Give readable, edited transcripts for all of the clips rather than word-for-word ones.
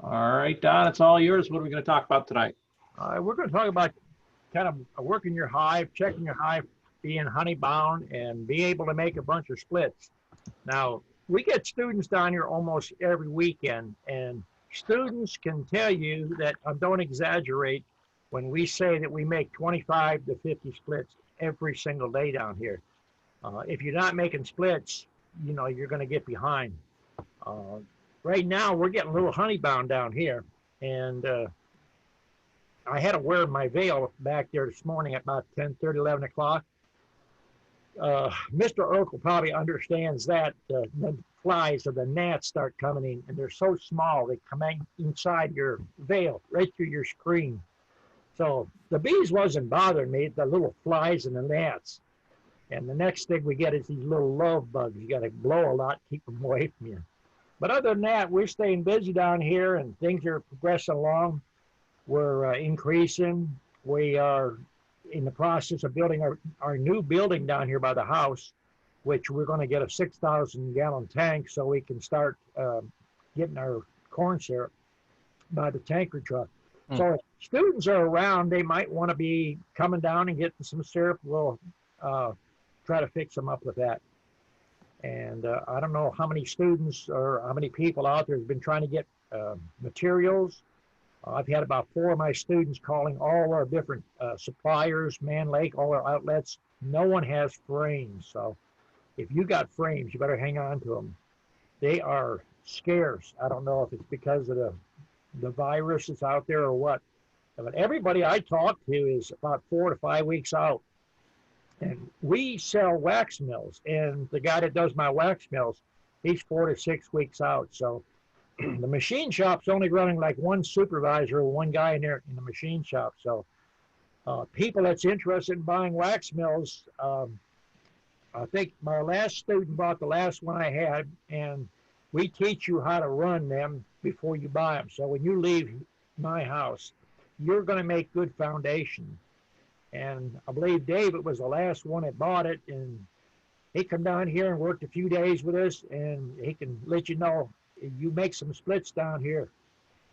All right, Don, it's all yours. What are we going to talk about tonight? We're going to talk about kind of working your hive, checking your hive, being honey bound, and being able to make a bunch of splits. Now, we get students down here almost every weekend, and students can tell you that, don't exaggerate, when we say that we make 25 to 50 splits every single day down here. If you're not making splits, you're going to get behind. Right now, we're getting a little honey bound down here, and I had to wear my veil back there this morning at about 10:30, 11 o'clock. Mr. Urkel probably understands that the flies or the gnats start coming in, and they're so small they come inside your veil, right through your screen. So the bees wasn't bothering me, the little flies and the gnats. And the next thing we get is these little love bugs. You got to blow a lot, keep them away from you. But other than that, we're staying busy down here, and things are progressing along. We're increasing. We are in the process of building our new building down here by the house, which we're going to get a 6,000-gallon tank so we can start getting our corn syrup by the tanker truck. So if students are around, they might want to be coming down and getting some syrup. We'll try to fix them up with that. And I don't know how many students or how many people out there have been trying to get materials. I've had about 4 of my students calling all our different suppliers, Man Lake, all our outlets. No one has frames. So if you got frames, you better hang on to them. They are scarce. I don't know if it's because of the virus that's out there or what. But everybody I talk to is about 4 to 5 weeks out. And we sell wax mills. And the guy that does my wax mills, he's 4 to 6 weeks out. So the machine shop's only running like one supervisor or one guy in there in the machine shop. So people that's interested in buying wax mills, I think my last student bought the last one I had, and we teach you how to run them before you buy them. So when you leave my house, you're going to make good foundation. And I believe David was the last one that bought it, and he come down here and worked a few days with us, and he can let you know, you make some splits down here.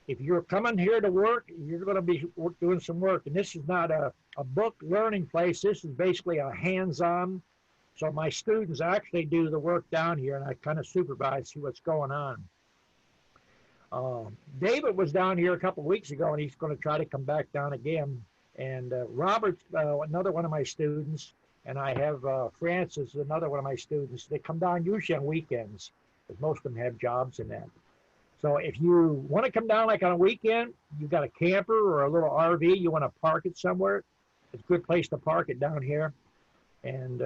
If you're coming here to work, you're going to be doing some work. And this is not a book learning place. This is basically a hands-on. So my students actually do the work down here, and I kind of supervise, see what's going on. David was down here a couple of weeks ago, and he's going to try to come back down again. And Robert's another one of my students, and I have Francis, another one of my students. They come down usually on weekends, because most of them have jobs in that. So if you want to come down like on a weekend, you've got a camper or a little RV, you want to park it somewhere, it's a good place to park it down here and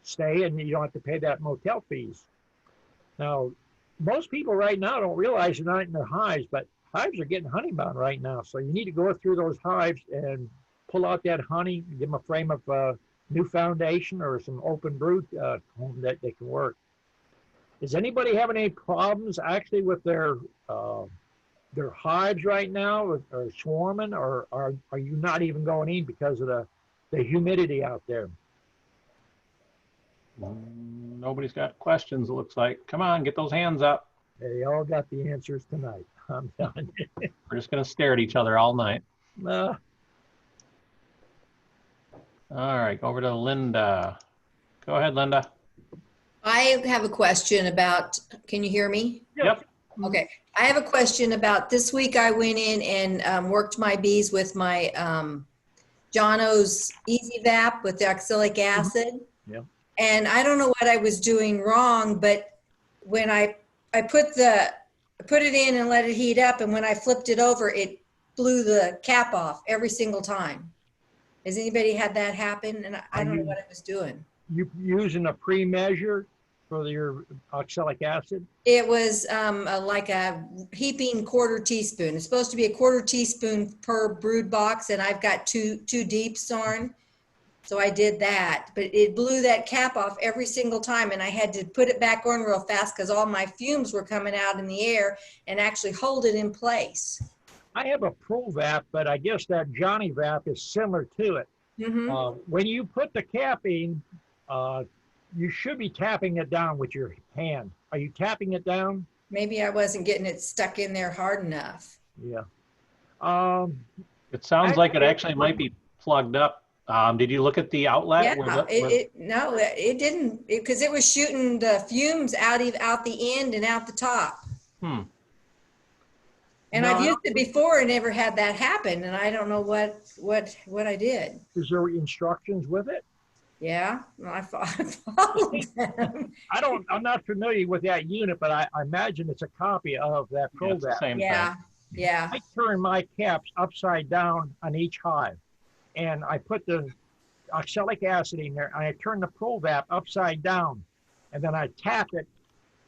stay, and you don't have to pay that motel fees. Now, most people right now don't realize they're not in their hives, but hives are getting honey bound right now. So you need to go through those hives and pull out that honey, give them a frame of new foundation or some open brood home that they can work. Is anybody having any problems actually with their hives right now, or swarming, or are you not even going in because of the humidity out there? Nobody's got questions, it looks like. Come on, get those hands up. They all got the answers tonight. I'm done. We're just going to stare at each other all night. All right, over to Linda. Go ahead, Linda. I have a question about, can you hear me? Yep. Okay. I have a question about this week. I went in and worked my bees with my Jono's Easy Vap with the oxalic acid. Yeah. And I don't know what I was doing wrong, but when I put it in and let it heat up, and when I flipped it over, it blew the cap off every single time. Has anybody had that happen? And I don't know what I was doing. You using a pre-measure for your oxalic acid? It was like a heaping quarter teaspoon. It's supposed to be a quarter teaspoon per brood box, and I've got two deep Sarn. So I did that, but it blew that cap off every single time, and I had to put it back on real fast because all my fumes were coming out in the air, and actually hold it in place. I have a Pro Vap, but I guess that Johnny Vap is similar to it. Mm-hmm. When you put the cap in, you should be tapping it down with your hand. Are you tapping it down? Maybe I wasn't getting it stuck in there hard enough. Yeah. It sounds like it Actually, actually might be plugged up. Did you look at the outlet? Yeah, no, it didn't, because it was shooting the fumes out the end and out the top. Hmm. And No, I've I used don't it before and never had that happen, and I don't know what I did. Is there instructions with it? Yeah, I followed them. I'm not familiar with that unit, but I imagine it's a copy of that Yeah, it's the ProVap. same Yeah, thing. yeah, I turn my caps upside down on each hive, and I put the oxalic acid in there, and I turn the ProVap upside down, and then I tap it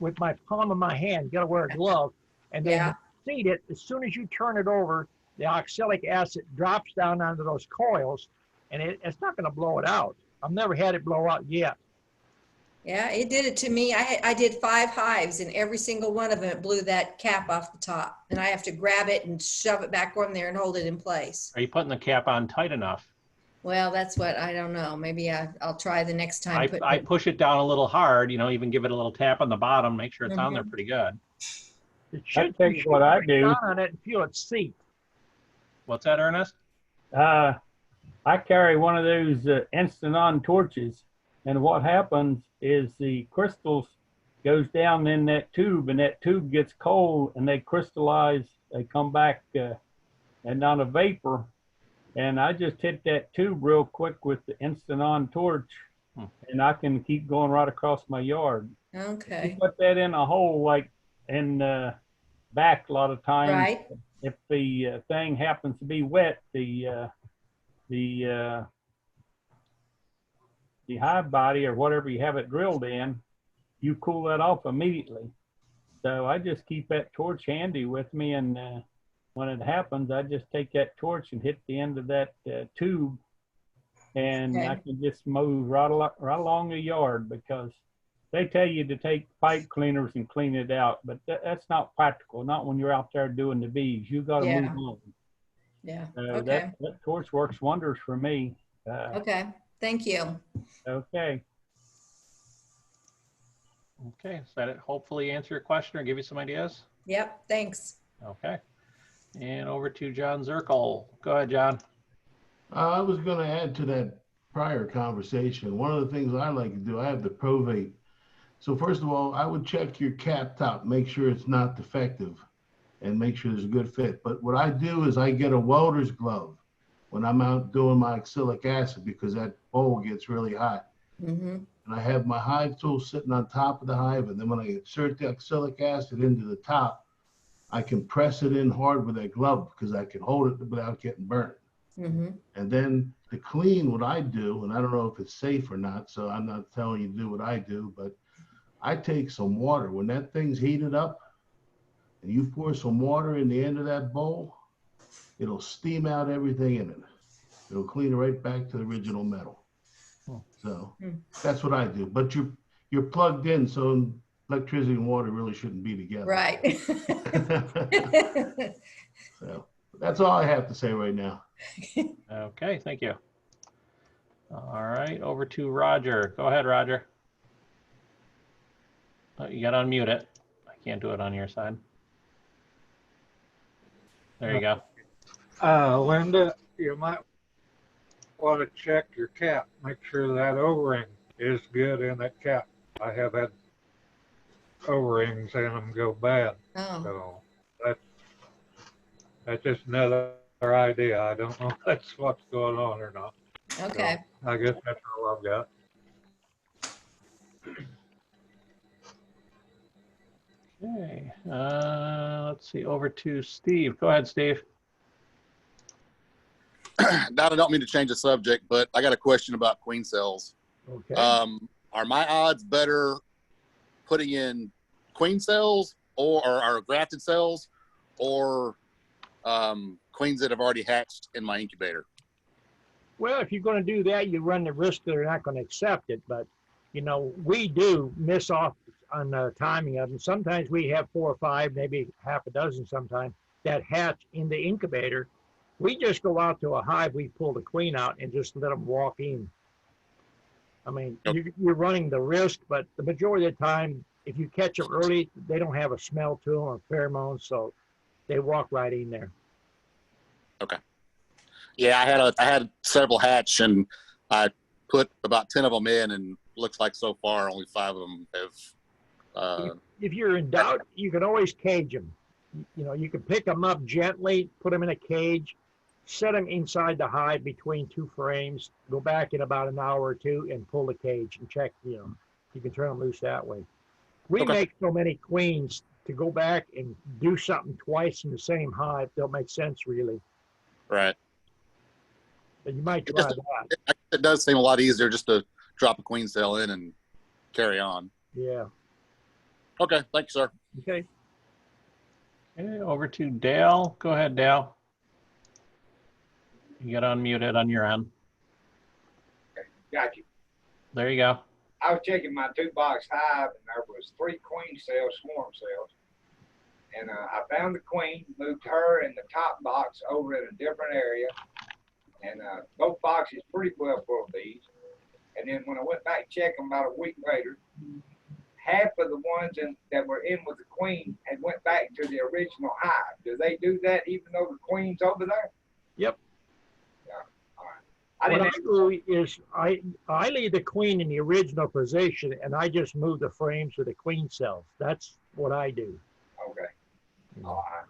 with my palm of my hand. You got to wear a glove, and then yeah. seat it. As soon as you turn it over, the oxalic acid drops down onto those coils, and it's not going to blow it out. I've never had it blow out yet. Yeah, it did it to me. I did 5 hives, and every single one of them, it blew that cap off the top. And I have to grab it and shove it back on there and hold it in place. Are you putting the cap on tight enough? Well, that's what, I don't know. Maybe I'll try the next time. I push it down a little hard, even give it a little tap on the bottom, make sure it's on there pretty good. It should tell you what I do. down on it and feel its seat. What's that, Ernest? I carry one of those instant-on torches, and what happens is the crystals goes down in that tube, and that tube gets cold, and they crystallize. They come back and not a vapor. And I just hit that tube real quick with the instant-on torch, and I can keep going right across my yard. Okay. You put that in a hole, like in back a lot of times. Right. If the thing happens to be wet, the hive body or whatever you have it drilled in, you cool that off immediately. So I just keep that torch handy with me, and when it happens, I just take that torch and hit the end of that tube, and I can just move right along the yard, because they tell you to take pipe cleaners and clean it out, but that's not practical, not when you're out there doing the bees. You got to move on. Yeah. That torch works wonders for me. Okay. Thank you. Okay. Okay, so that hopefully answer your question or give you some ideas? Yep. Thanks. Okay. And over to John Zirkle. Go ahead, John. I was going to add to that prior conversation. One of the things I like to do, I have the Provate. So first of all, I would check your cap top, make sure it's not defective, and make sure there's a good fit. But what I do is I get a welder's glove when I'm out doing my oxalic acid, because that bowl gets really hot. Mm-hmm. And I have my hive tool sitting on top of the hive, and then when I insert the oxalic acid into the top, I can press it in hard with that glove, because I can hold it without getting burnt. Mm-hmm. And then to clean, what I do, and I don't know if it's safe or not, so I'm not telling you to do what I do, but I take some water. When that thing's heated up and you pour some water in the end of that bowl, it'll steam out everything in it. It'll clean it right back to the original metal. So that's what I do. But you're plugged in, so electricity and water really shouldn't be together. Right. So that's all I have to say right now. Okay, thank you. All right, over to Roger. Go ahead, Roger. Oh, you got to unmute it. I can't do it on your side. There you go. Linda, you might want to check your cap. Make sure that O-ring is good in that cap. I have had O-rings in them go bad. Oh. So that's just another idea. I don't know if that's what's going on or not. Okay. So I guess that's all I've got. Okay, let's see, over to Steve. Go ahead, Steve. Now, I don't mean to change the subject, but I got a question about queen cells. Okay. Are my odds better putting in queen cells or grafted cells, or queens that have already hatched in my incubator? Well, if you're going to do that, you run the risk that they're not going to accept it. But, we do miss off on the timing of them. Sometimes we have 4 or 5, maybe half a dozen sometimes, that hatch in the incubator. We just go out to a hive, we pull the queen out and just let them walk in. I mean, you're running the risk, but the majority of the time, if you catch them early, they don't have a smell to them or pheromones, so they walk right in there. Yeah, I had several hatch, and I put about 10 of them in, and looks like so far only 5 of them have. If you're in doubt, you can always cage them. You know, you can pick them up gently, put them in a cage, set them inside the hive between 2 frames, go back in about an hour or 2 and pull the cage and check, you know, you can turn them loose that way. We Okay. make so many queens to go back and do something twice in the same hive don't make sense really. Right. But you might try that. It does seem a lot easier just to drop a queen cell in and carry on. Yeah. Okay, thank you, sir. Okay. Okay, over to Dale. Go ahead, Dale. You got unmuted on your end. Got you. There you go. I was checking my 2-box hive, and there was 3 queen cells, swarm cells. And I found the queen, moved her in the top box over in a different area. And both boxes pretty well full of bees. And then when I went back to check them about a week later, half of the ones that were in with the queen had went back to the original hive. Do they do that even though the queen's over there? Yep. Yeah. All right. I What didn't. I do is I leave the queen in the original position and I just move the frames with the queen cells. That's what I do. Okay. All right.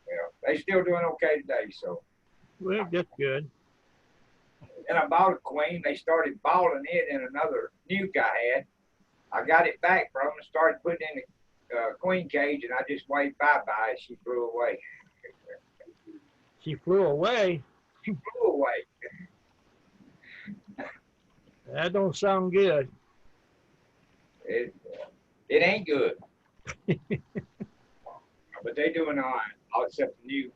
Well, they still doing okay today, so. Well, that's good. And I bought a queen. They started balling it in another nuke I had. I got it back from them and started putting in the queen cage, and I just waved bye-bye as she flew away. She flew away. She flew away. That don't sound good. It ain't good. But they doing all right, all except the new.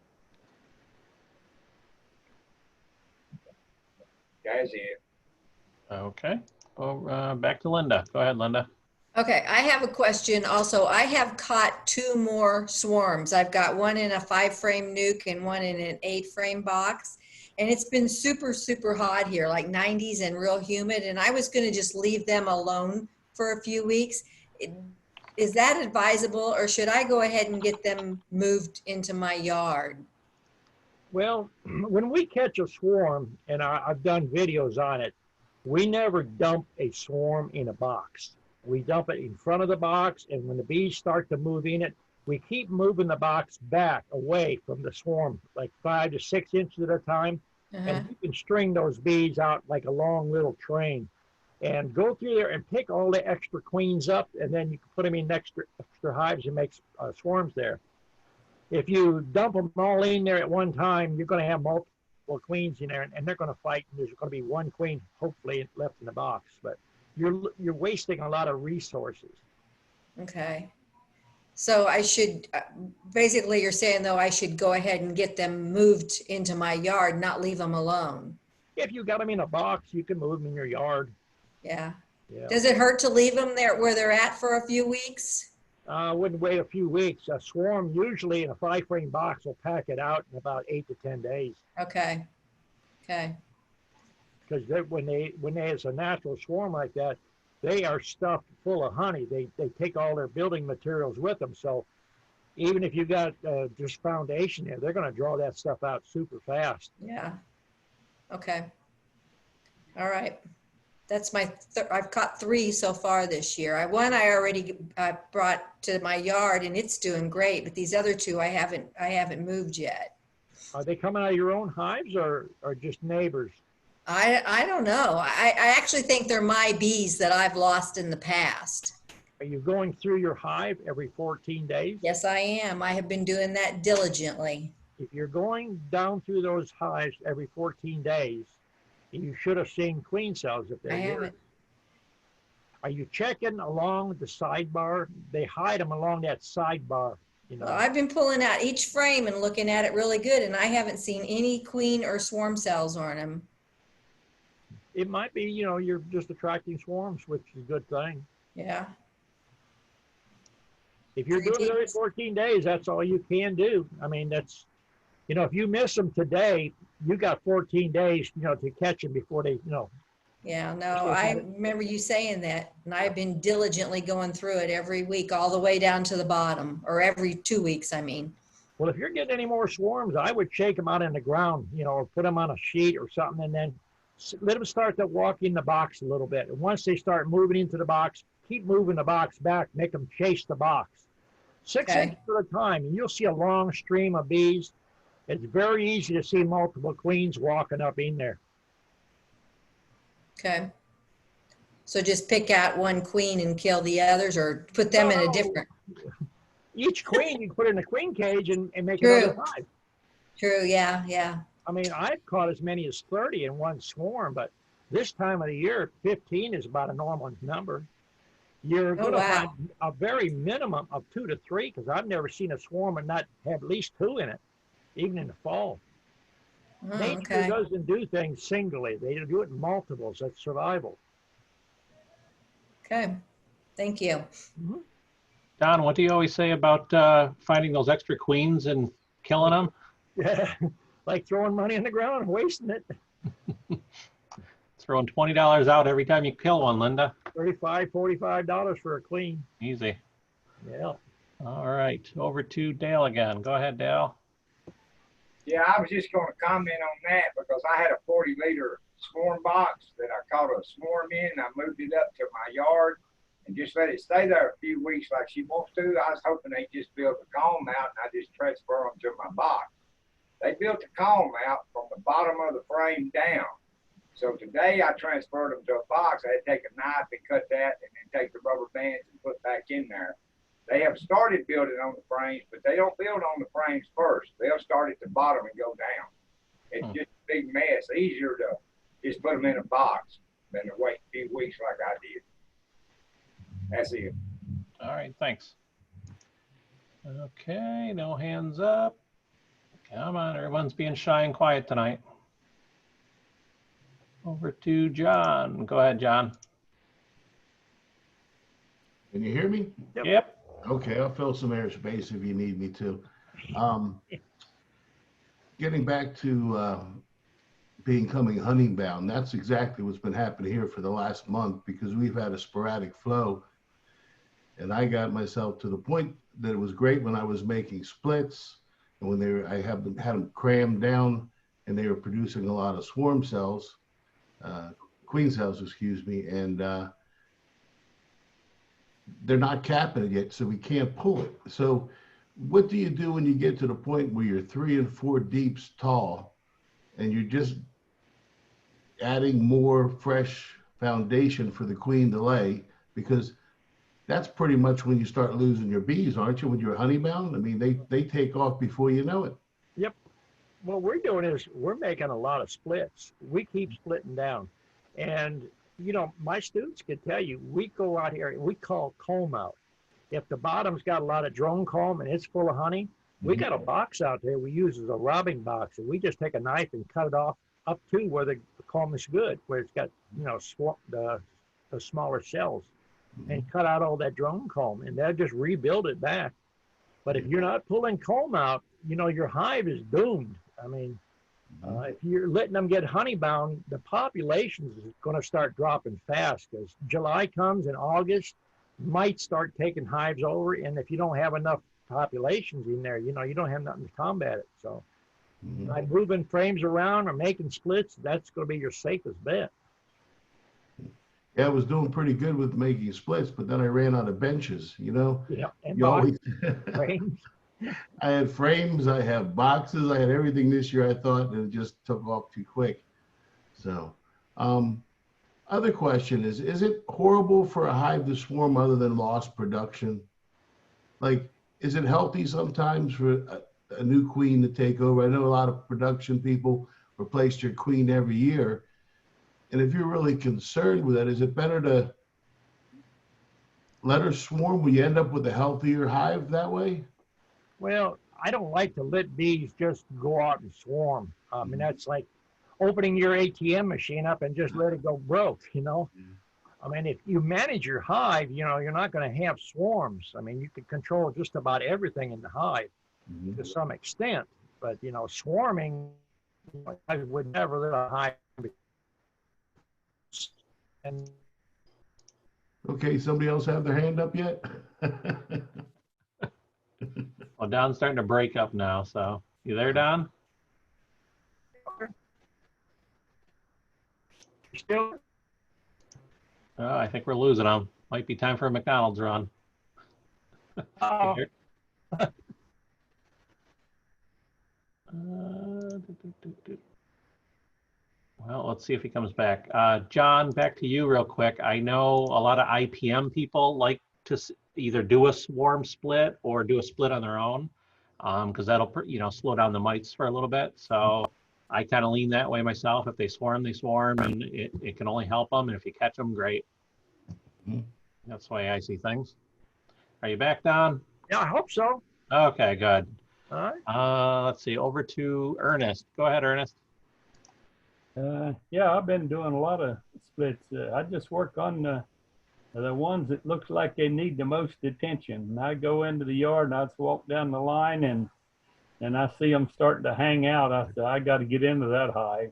That's it. Okay. Oh, back to Linda. Go ahead, Linda. Okay, I have a question also. I have caught 2 more swarms. I've got one in a 5-frame nuke and one in an 8-frame box. And it's been super, super hot here, like 90s and real humid. And I was going to just leave them alone for a few weeks. Is that advisable, or should I go ahead and get them moved into my yard? Well, when we catch a swarm, and I've done videos on it, we never dump a swarm in a box. We dump it in front of the box, and when the bees start to move in it, we keep moving the box back away from the swarm, like 5 to 6 inches at a time. And you can string those bees out like a long little train and go through there and pick all the extra queens up, and then you can put them in extra hives and make swarms there. If you dump them all in there at one time, you're going to have multiple queens in there, and they're going to fight. And there's going to be one queen, hopefully, left in the box. But you're wasting a lot of resources. Okay. So I should, basically you're saying though, I should go ahead and get them moved into my yard, not leave them alone. If you got them in a box, you can move them in your yard. Yeah. Yeah. Does it hurt to leave them there where they're at for a few weeks? I wouldn't wait a few weeks. A swarm usually in a 5-frame box will pack it out in about 8 to 10 days. Okay. Okay. Because when it's a natural swarm like that, they are stuffed full of honey. They take all their building materials with them. So even if you got just foundation there, they're going to draw that stuff out super fast. Yeah. Okay. All right. That's my, I've caught 3 so far this year. One I already brought to my yard and it's doing great, but these other 2 I haven't moved yet. Are they coming out of your own hives or just neighbors? I don't know. I actually think they're my bees that I've lost in the past. Are you going through your hive every 14 days? Yes, I am. I have been doing that diligently. If you're going down through those hives every 14 days, you should have seen queen cells if they're I here. haven't. Are you checking along the sidebar? They hide them along that sidebar. You know. Well, I've been pulling out each frame and looking at it really good, and I haven't seen any queen or swarm cells on them. It might be, you know, you're just attracting swarms, which is a good thing. Yeah. If you're doing it every 14 days, that's all you can do. I mean, that's, you know, if you miss them today, you got 14 days, you know, to catch them before they, you know, Yeah, no, I remember you saying that, and I've been diligently going through it every week, all the way down to the bottom, or every 2 weeks, I mean. Well, if you're getting any more swarms, I would shake them out in the ground, you know, or put them on a sheet or something, and then let them start to walk in the box a little bit. And once they start moving into the box, keep moving the box back, make them chase the box. 6 Okay. inches at a time, and you'll see a long stream of bees. It's very easy to see multiple queens walking up in there. Okay. So just pick out one queen and kill the others, or put them in a different. Each queen you put in a queen cage and make True. another hive. True, yeah, yeah. I mean, I've caught as many as 30 in one swarm, but this time of the year, 15 is about a normal number. You're going to wow. find a very minimum of 2 to 3, because I've never seen a swarm and not have at least 2 in it, even in the fall. Oh, Nature okay. doesn't do things singly. They do it in multiples. That's survival. Okay. Thank you. Don, what do you always say about finding those extra queens and killing them? Yeah, like throwing money on the ground and wasting it. Throwing $20 out every time you kill one, Linda. $35, $45 for a queen. Easy. Yeah. All right, over to Dale again. Go ahead, Dale. Yeah, I was just going to comment on that because I had a 40-liter swarm box that I caught a swarm in. I moved it up to my yard and just let it stay there a few weeks like she wants to. I was hoping they just build a comb out and I just transfer them to my box. They built a comb out from the bottom of the frame down. So today I transferred them to a box. I had to take a knife and cut that and then take the rubber bands and put back in there. They have started building on the frames, but they don't build on the frames first. They'll start at the bottom and go down. It's just a big mess. Easier to just put them in a box than to wait a few weeks like I did. That's it. All right, thanks. Okay, no hands up. Come on, everyone's being shy and quiet tonight. Over to John. Go ahead, John. Can you hear me? Yep. Okay, I'll fill some airspace if you need me to. Getting back to becoming hunting bound, that's exactly what's been happening here for the last month because we've had a sporadic flow. And I got myself to the point that it was great when I was making splits and when I had them crammed down and they were producing a lot of swarm cells, queen cells, excuse me, and they're not capping it yet, so we can't pull it. So what do you do when you get to the point where you're 3 and 4 deeps tall and you're just adding more fresh foundation for the queen to lay? Because that's pretty much when you start losing your bees, aren't you, when you're honey bound? I mean, they take off before you know it. Yep. What we're doing is we're making a lot of splits. We keep splitting down. And, you know, my students can tell you, we go out here and we call comb out. If the bottom's got a lot of drone comb and it's full of honey, we got a box out there we use as a robbing box. And we just take a knife and cut it off up to where the comb is good, where it's got, you know, the smaller cells. And cut out all that drone comb, and they'll just rebuild it back. But if you're not pulling comb out, you know, your hive is doomed. I mean, if you're letting them get honey bound, the populations is going to start dropping fast because July comes and August might start taking hives over. And if you don't have enough populations in there, you know, you don't have nothing to combat it. So by moving frames around or making splits, that's going to be your safest bet. Yeah, I was doing pretty good with making splits, but then I ran out of benches, you know? Yeah, and You always, frames. I had frames, I have boxes, I had everything this year, I thought, and it just took off too quick. So, other question is it horrible for a hive to swarm other than lost production? Like, is it healthy sometimes for a new queen to take over? I know a lot of production people replace their queen every year. And if you're really concerned with that, is it better to let her swarm when you end up with a healthier hive that way? Well, I don't like to let bees just go out and swarm. I mean, that's like opening your ATM machine up and just let it go broke, you know? I mean, if you manage your hive, you know, you're not going to have swarms. I mean, you can control just about everything in the hive to some extent. But, you know, swarming, I would never let a hive And Okay, somebody else have their hand up yet? Well, Don's starting to break up now, so you there, Don? still, Oh, I think we're losing him. Might be time for a McDonald's run. uh, Here. Well, let's see if he comes back. John, back to you real quick. I know a lot of IPM people like to either do a swarm split or do a split on their own, because that'll slow down the mites for a little bit. So I kind of lean that way myself. If they swarm, and it can only help them. And if you catch them, great. Mhm. That's the way I see things. Are you back, Don? yeah, I hope so. Okay, good. All right. Let's see, over to Ernest. Go ahead, Ernest. Yeah, I've been doing a lot of splits. I just work on the ones that looks like they need the most attention. And I go into the yard and I just walk down the line and I see them starting to hang out. I say, I got to get into that hive.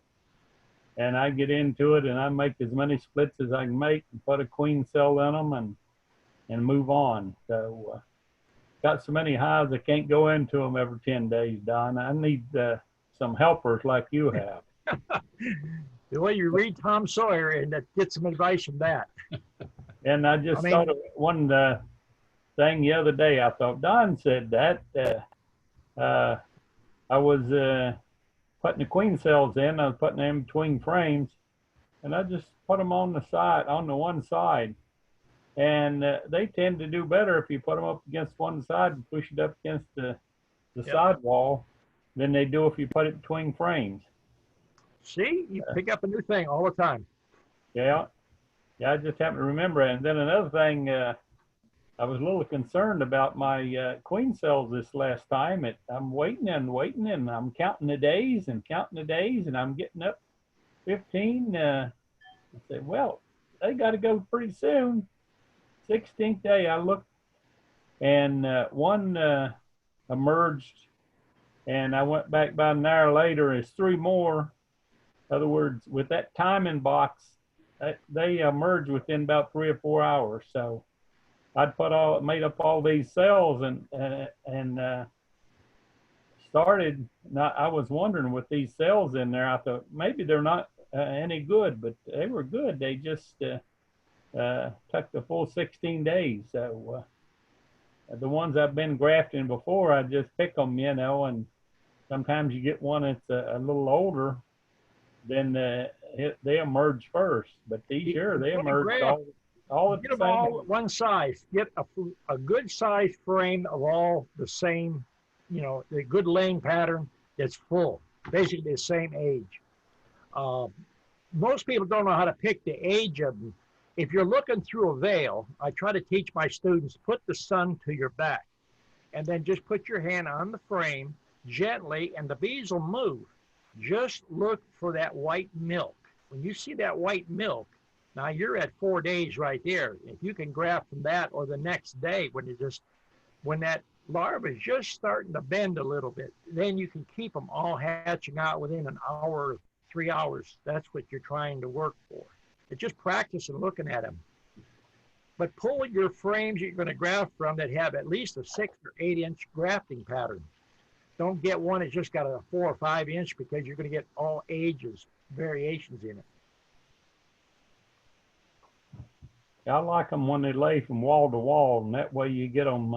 And I get into it and I make as many splits as I can make and put a queen cell in them and move on. So got so many hives I can't go into them every 10 days, Don. I need some helpers like you have. The way you read Tom Sawyer and that get some advice from that. And I just thought of one thing the other day. I thought Don said that. I was putting the queen cells in. I was putting them between frames, and I just put them on the side, on the one side. And they tend to do better if you put them up against one side and push it up against the side wall than they do if you put it between frames. See, you pick up a new thing all the time. Yeah. Yeah, I just happened to remember it. And then another thing, I was a little concerned about my queen cells this last time. I'm waiting and I'm counting the days and I'm getting up 15. I said, well, they got to go pretty soon. 16th day, I looked and one emerged, and I went back about an hour later. It's 3 more. In other words, with that timing box, they emerged within about 3 or 4 hours. So I'd made up all these cells and started. I was wondering with these cells in there, I thought maybe they're not any good, but they were good. They just took the full 16 days. So the ones I've been grafting before, I just pick them, and sometimes you get one that's a little older, then they emerge first. But these here, they emerge all at the Get them same all one size. Get a good size frame of all the same, the good laying pattern that's full, basically the same age. Most people don't know how to pick the age of them. If you're looking through a veil, I try to teach my students, put the sun to your back and then just put your hand on the frame gently and the bees will move. Just look for that white milk. When you see that white milk, now you're at 4 days right there. If you can graft from that or the next day when that larva is just starting to bend a little bit, then you can keep them all hatching out within an hour, 3 hours. That's what you're trying to work for. It's just practicing looking at them. But pull your frames you're going to graft from that have at least a 6 or 8 inch grafting pattern. Don't get one that's just got a 4 or 5 inch because you're going to get all ages, variations in it. I like them when they lay from wall to wall, and that way you get them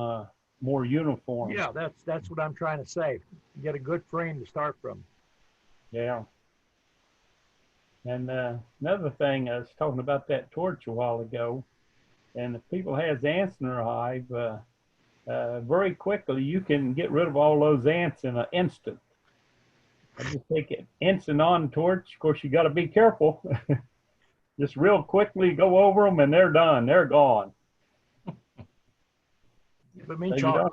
more uniform. Yeah, that's what I'm trying to say. You get a good frame to start from. Yeah. And another thing, I was talking about that torch a while ago, and if people has ants in their hive, very quickly you can get rid of all those ants in an instant. I just take an instant on torch. Of course, you got to be careful. Just real quickly go over them, and they're done. They're gone. But me So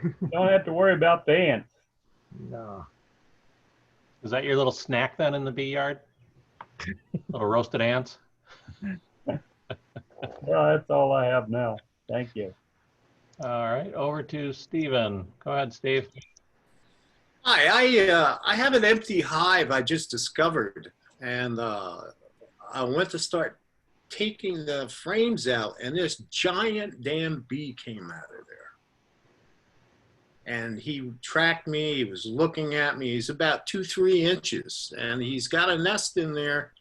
you don't have to worry about the ants. No. Is that your little snack then in the bee yard? Little roasted ants? Well, that's all I have now. Thank you. All right, over to Stephen. Go ahead, Steve. Hi, I have an empty hive I just discovered, and I went to start taking the frames out, and this giant damn bee came out of there. And he tracked me, he was looking at me, he's about 2-3 inches, and he's got a nest in there.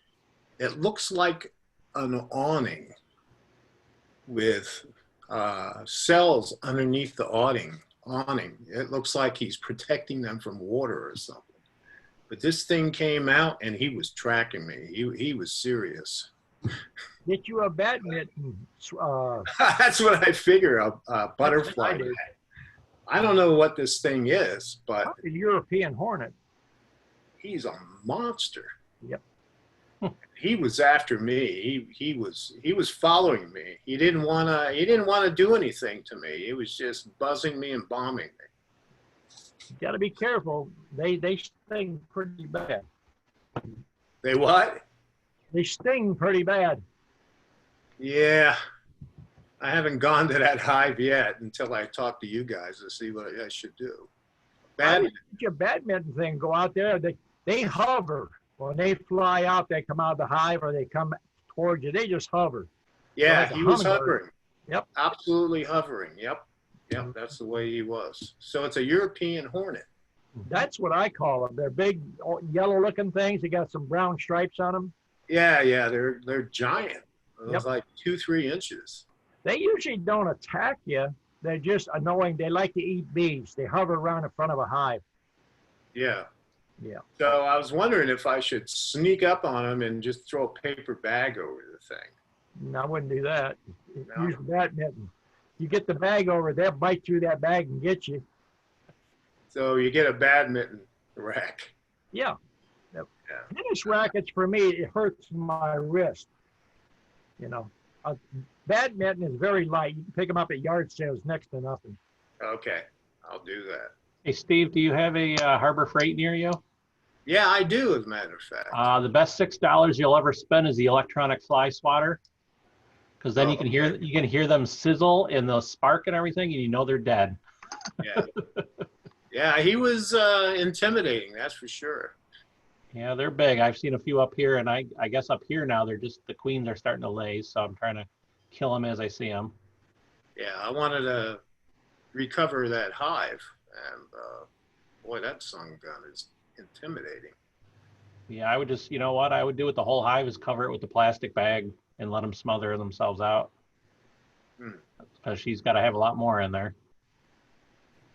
It looks like an awning with cells underneath the awning. It looks like he's protecting them from water or something. But this thing came out and he was tracking me. He was serious. Get you a badminton. That's what I figure, a butterfly. I don't know what this thing is, but A European Hornet. he's a monster. Yep. He was after me. He was following me. He didn't wanna do anything to me. He was just buzzing me and bombing me. You got to be careful. They sting pretty bad. They what? They sting pretty bad. Yeah. I haven't gone to that hive yet until I talk to you guys to see what I should do. Your badminton thing, go out there. They hover. When they fly out, they come out of the hive or they come towards you. They just hover. Yeah, Like a he was hummingbird. hovering. Yep. Absolutely hovering. Yep. That's the way he was. So it's a European Hornet. That's what I call them. They're big, yellow-looking things. They got some brown stripes on them. Yeah, they're giant. It was like 2-3 inches. They usually don't attack you. They're just annoying. They like to eat bees. They hover around in front of a hive. Yeah. Yeah. So I was wondering if I should sneak up on him and just throw a paper bag over the thing. No, I wouldn't do that. No. Use the badminton. You get the bag over, they'll bite through that bag and get you. So you get a badminton rack. Yeah. Yeah. Tennis rackets, for me, it hurts my wrist. You know, badminton is very light. You can pick them up at yard sales, next to nothing. Okay, I'll do that. Hey, Steve, do you have a Harbor Freight near you? Yeah, I do, as a matter of fact. The best $6 you'll ever spend is the electronic fly swatter, because then Oh, you can hear them sizzle and they'll spark and everything, and you know they're dead. Yeah. Yeah, he was intimidating, that's for sure. Yeah, they're big. I've seen a few up here, and I guess up here now they're just the queens are starting to lay, so I'm trying to kill them as I see them. Yeah, I wanted to recover that hive, and boy, that sun gun is intimidating. Yeah, I would just, you know what I would do with the whole hive is cover it with the plastic bag and let them smother themselves out. Because she's got to have a lot more in there.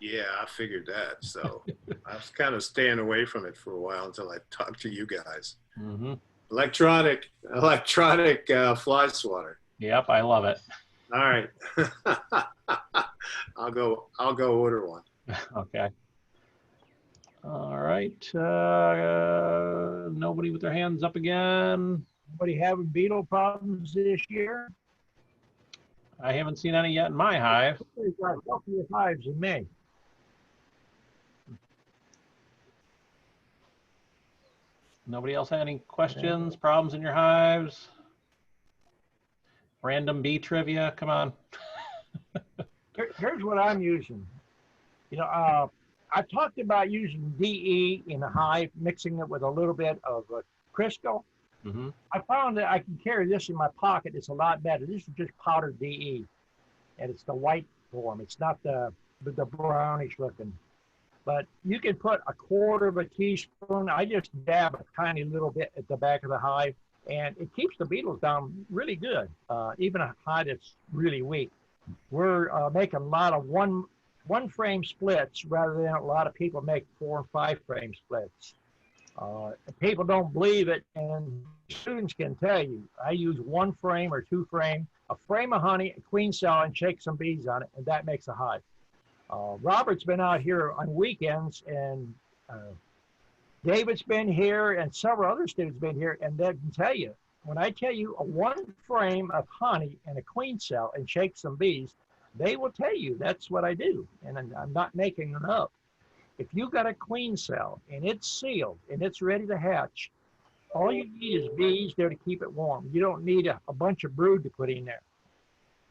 Yeah, I figured that. So I was kind of staying away from it for a while until I talked to you guys. Mm-hmm. Electronic fly swatter. Yep, I love it. All right. I'll go order one. Okay. All right. Nobody with their hands up again. Anybody having beetle problems this year? I haven't seen any yet in my hive. We've got healthier hives in May. Nobody else had any questions, problems in your hives? Random bee trivia, come on. Here's what I'm using. You know, I talked about using DE in a hive, mixing it with a little bit of Crisco. Mm-hmm. I found that I can carry this in my pocket. It's a lot better. This is just powdered DE, and it's the white form. It's not the brownish looking. But you can put a quarter of a teaspoon. I just dab a tiny little bit at the back of the hive, and it keeps the beetles down really good, even a hive that's really weak. We're making a lot of one frame splits rather than a lot of people make 4 and 5 frame splits. People don't believe it, and students can tell you. I use 1 frame or 2 frame, a frame of honey, a queen cell, and shake some bees on it, and that makes a hive. Robert's been out here on weekends, and David's been here, and several other students been here, and they can tell you, when I tell you a 1 frame of honey and a queen cell and shake some bees, they will tell you that's what I do, and I'm not making it up. If you got a queen cell and it's sealed and it's ready to hatch, all you need is bees there to keep it warm. You don't need a bunch of brood to put in there.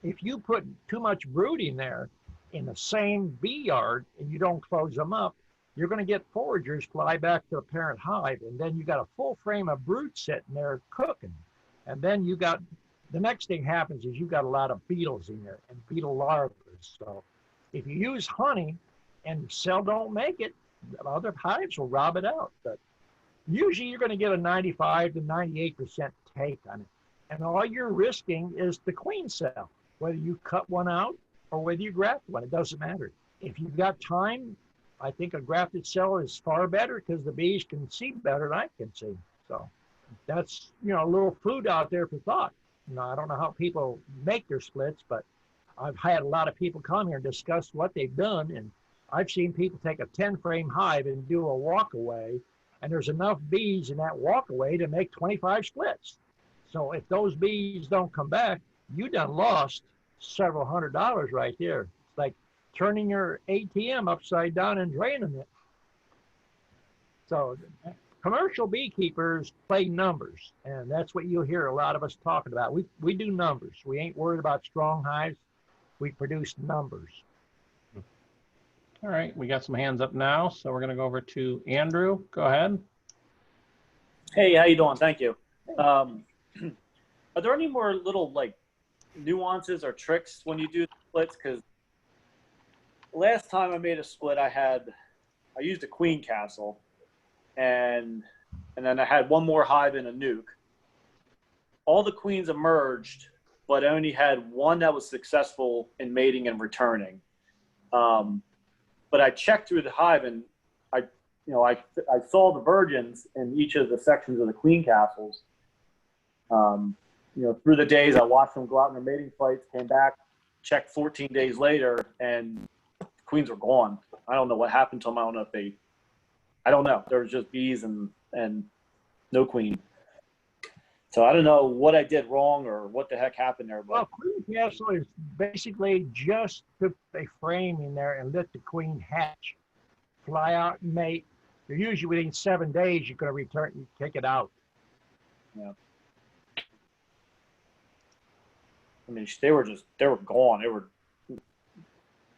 If you put too much brood in there in the same bee yard and you don't close them up, you're going to get foragers fly back to the parent hive, and then you got a full frame of brood sitting there cooking, and then you got the next thing happens is you've got a lot of beetles in there and beetle larvae. So if you use honey and cell don't make it, other hives will rob it out. But usually you're going to get a 95 to 98% take on it. And all you're risking is the queen cell, whether you cut one out or whether you graft one, it doesn't matter. If you've got time, I think a grafted cell is far better because the bees can see better than I can see. So that's, a little food out there for thought. I don't know how people make their splits, but I've had a lot of people come here and discuss what they've done. And I've seen people take a 10-frame hive and do a walkaway, and there's enough bees in that walkaway to make 25 splits. So if those bees don't come back, you done lost several $100s right there. It's like turning your ATM upside down and draining it. So commercial beekeepers play numbers, and that's what you'll hear a lot of us talking about. We do numbers. We ain't worried about strong hives. We produce numbers. All right, we got some hands up now, so we're going to go over to Andrew. Go ahead. Hey, how you doing? Thank you. Are there any more little nuances or tricks when you do the splits? Because last time I made a split, I used a queen castle, and then I had one more hive in a nuke. All the queens emerged, but I only had one that was successful in mating and returning. But I checked through the hive, and I saw the virgins in each of the sections of the queen castles. Through the days, I watched them go out in their mating flights, came back, checked 14 days later, and the queens were gone. I don't know what happened to them. I don't know. There was just bees and no queen. So I don't know what I did wrong or what the heck happened there. But well, queen castle is basically just put a frame in there and let the queen hatch, fly out and mate. You're usually within 7 days, you're going to return and take it out. Yeah. I mean, they were gone. They were,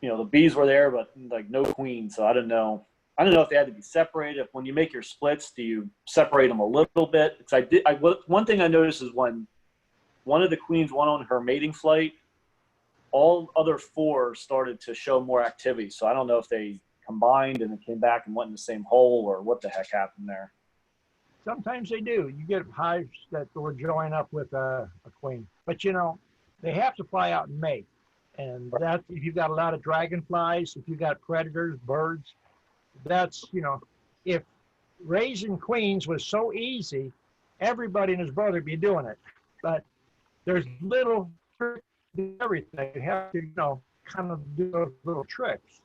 the bees were there, but no queen. So I don't know. I don't know if they had to be separated. If when you make your splits, do you separate them a little bit? Because one thing I noticed is when one of the queens went on her mating flight, all other 4 started to show more activity. So I don't know if they combined and then came back and went in the same hole or what the heck happened there. Sometimes they do. You get hives that will join up with a queen. But, they have to fly out and mate. And that's if you've got a lot of dragonflies, if you've got predators, birds, that's, if raising queens was so easy, everybody and his brother would be doing it. But there's little tricks to everything. You have to, kind of do those little tricks.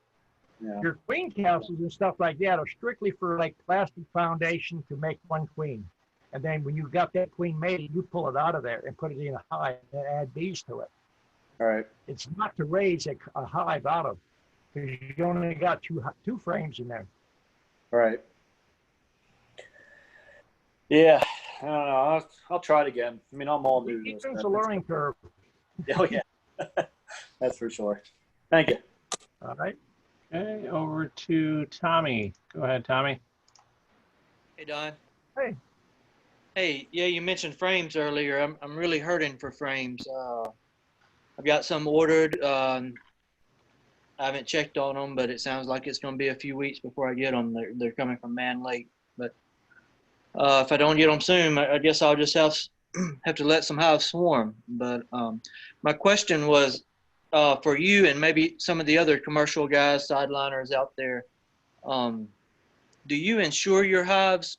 Yeah. Your queen castles and stuff like that are strictly for plastic foundation to make one queen. And then when you've got that queen mated, you pull it out of there and put it in a hive and add bees to it. All right. It's not to raise a hive out of, because you only got two frames in there. All right. Yeah, I don't know. I'll try it again. I mean, I'm all new. It's a learning curve. Oh, yeah. That's for sure. Thank you. All right. Okay, over to Tommy. Go ahead, Tommy. Hey, Don. Hey. Hey, yeah, you mentioned frames earlier. I'm really hurting for frames. I've got some ordered. I haven't checked on them, but it sounds like it's going to be a few weeks before I get them. They're coming from Man Lake. But if I don't get them soon, I guess I'll just have to let some hives swarm. But my question was for you and maybe some of the other commercial guys, sideliners out there, do you insure your hives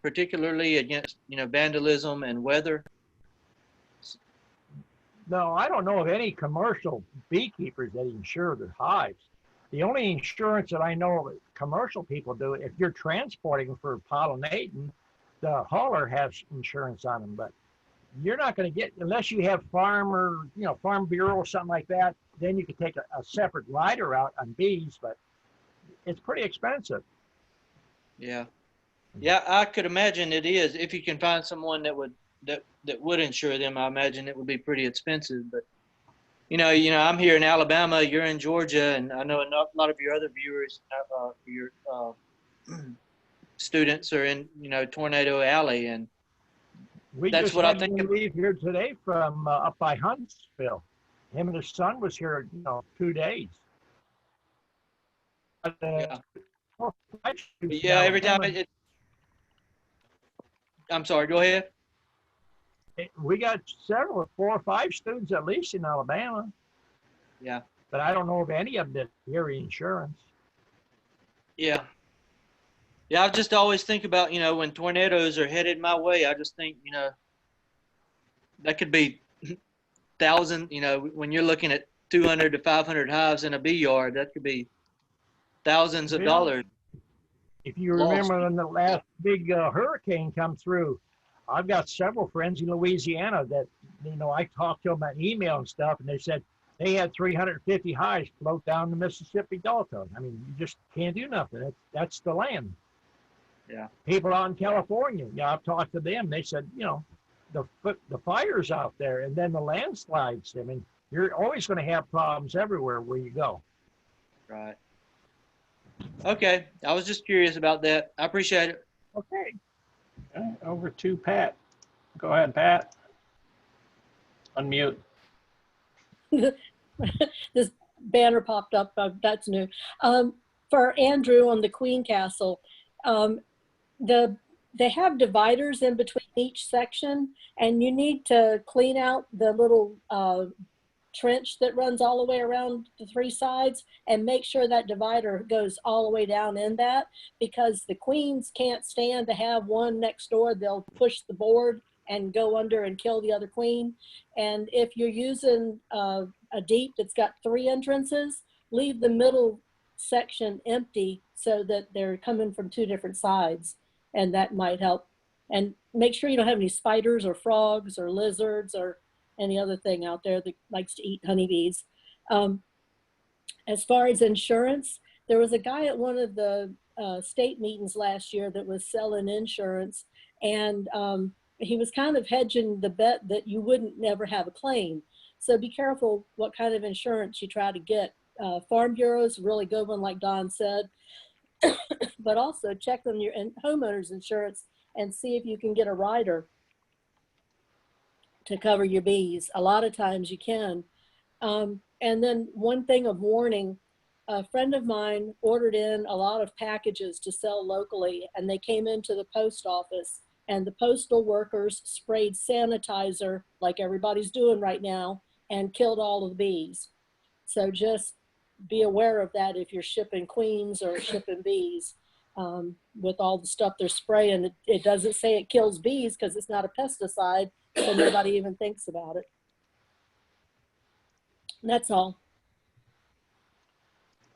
particularly against, vandalism and weather? No, I don't know of any commercial beekeepers that insure their hives. The only insurance that I know of commercial people do, if you're transporting them for pollinating, the hauler has insurance on them. But you're not going to get, unless you have Farm Bureau or something like that, then you can take a separate rider out on bees, but it's pretty expensive. Yeah. Yeah, I could imagine it is. If you can find someone that would insure them, I imagine it would be pretty expensive. But I'm here in Alabama, you're in Georgia, and I know a lot of your other viewers, your students are in Tornado Alley, and We That's just what I'm had one thinking. leave here today from up by Huntsville. Him and his son was here, 2 days. Yeah. 4 or 5 students in Yeah, every time Alabama. I'm sorry, go ahead. We got 4 or 5 students at least in Alabama, Yeah. but I don't know of any of them that carry insurance. Yeah. Yeah, I just always think about, when tornadoes are headed my way, I just think, that could be thousand, when you're looking at 200 to 500 hives in a bee yard, that could be thousands of Bill, dollars if you lost. remember when the last big hurricane come through, I've got several friends in Louisiana that, I talked to them on email and stuff, and they said they had 350 hives float down the Mississippi Delta. I mean, you just can't do nothing. That's the land. Yeah. People out in California, I've talked to them. They said, the fires out there and then the landslides. I mean, you're always going to have problems everywhere where you go. Right. Okay. I was just curious about that. I appreciate it. Okay. Over to Pat. Go ahead, Pat. Unmute. This banner popped up. That's new. For Andrew on the Queen Castle, they have dividers in between each section, and you need to clean out the little trench that runs all the way around the 3 sides and make sure that divider goes all the way down in that, because the queens can't stand to have one next door. They'll push the board and go under and kill the other queen. And if you're using a deep that's got 3 entrances, leave the middle section empty so that they're coming from 2 different sides, and that might help. And make sure you don't have any spiders or frogs or lizards or any other thing out there that likes to eat honeybees. As far as insurance, there was a guy at one of the state meetings last year that was selling insurance, and he was kind of hedging the bet that you wouldn't never have a claim. So be careful what kind of insurance you try to get. Farm Bureau is a really good one, like Don said, but also check on your homeowner's insurance and see if you can get a rider to cover your bees. A lot of times you can. And then one thing of warning, a friend of mine ordered in a lot of packages to sell locally, and they came into the post office, and the postal workers sprayed sanitizer like everybody's doing right now and killed all of the bees. So just be aware of that if you're shipping queens or shipping bees. With all the stuff they're spraying, it doesn't say it kills bees because it's not a pesticide, so nobody even thinks about it. That's all.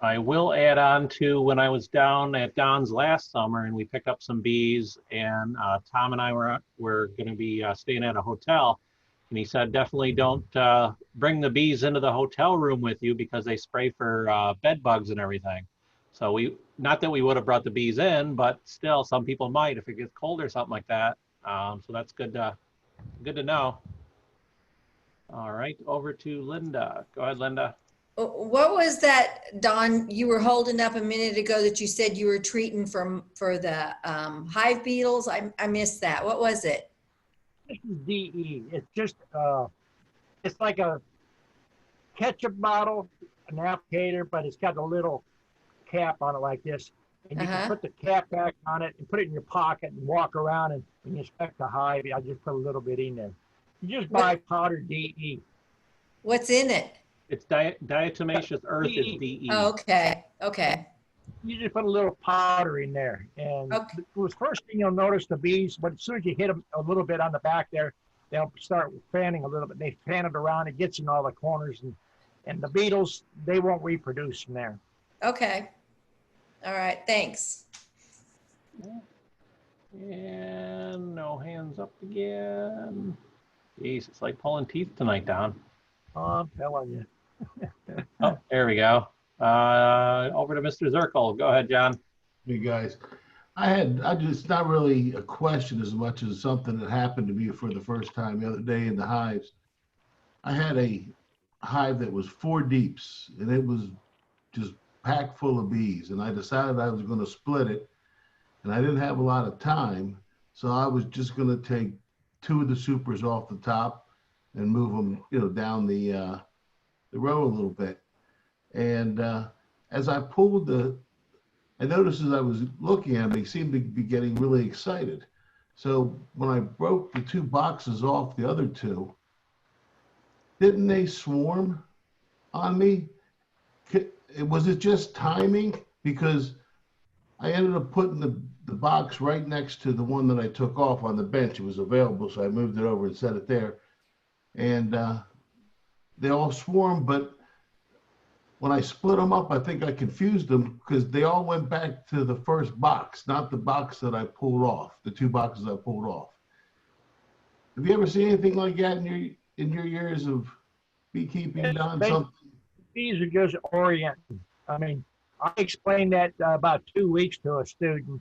I will add on to when I was down at Don's last summer and we picked up some bees, and Tom and I were going to be staying at a hotel, and he said definitely don't bring the bees into the hotel room with you because they spray for bed bugs and everything. So not that we would have brought the bees in, but still some people might if it gets cold or something like that. So that's good to know. All right, over to Linda. Go ahead, Linda. What was that, Don, you were holding up a minute ago that you said you were treating for the hive beetles? I missed that. What was it? This is DE. It's just, it's like a ketchup bottle, an applicator, but it's got a little cap on it like this. And you can put the cap back on it and put it in your pocket and walk around, and when you inspect the hive, I just put a little bit in there. You just buy powdered DE. What's in it? It's diatomaceous earth is DE. Oh, okay. Okay. You just put a little powder in there. And the first thing you'll notice, the bees, but as soon as you hit them a little bit on the back there, they'll start fanning a little bit. They fan it around, it gets in all the corners, and the beetles, they won't reproduce from there. Okay. All right. Thanks. And no hands up again. Jeez, it's like pulling teeth tonight, Don. Oh, I'm telling you. Oh, there we go. Over to Mr. Zirkle. Go ahead, John. Hey guys, I just not really a question as much as something that happened to me for the first time the other day in the hives. I had a hive that was 4 deeps, and it was just packed full of bees, and I decided I was going to split it, and I didn't have a lot of time, so I was just going to take two of the supers off the top and move them, down the row a little bit. And as I pulled I noticed as I was looking at them, they seemed to be getting really excited. So when I broke the two boxes off the other two, didn't they swarm on me? Was it just timing? Because I ended up putting the box right next to the one that I took off on the bench. It was available, so I moved it over and set it there. And they all swarmed, but when I split them up, I think I confused them because they all went back to the first box, not the box that I pulled off, the two boxes I pulled off. Have you ever seen anything like that in your years of beekeeping, Don? Something? These are just orienting. I mean, I explained that about 2 weeks to a student.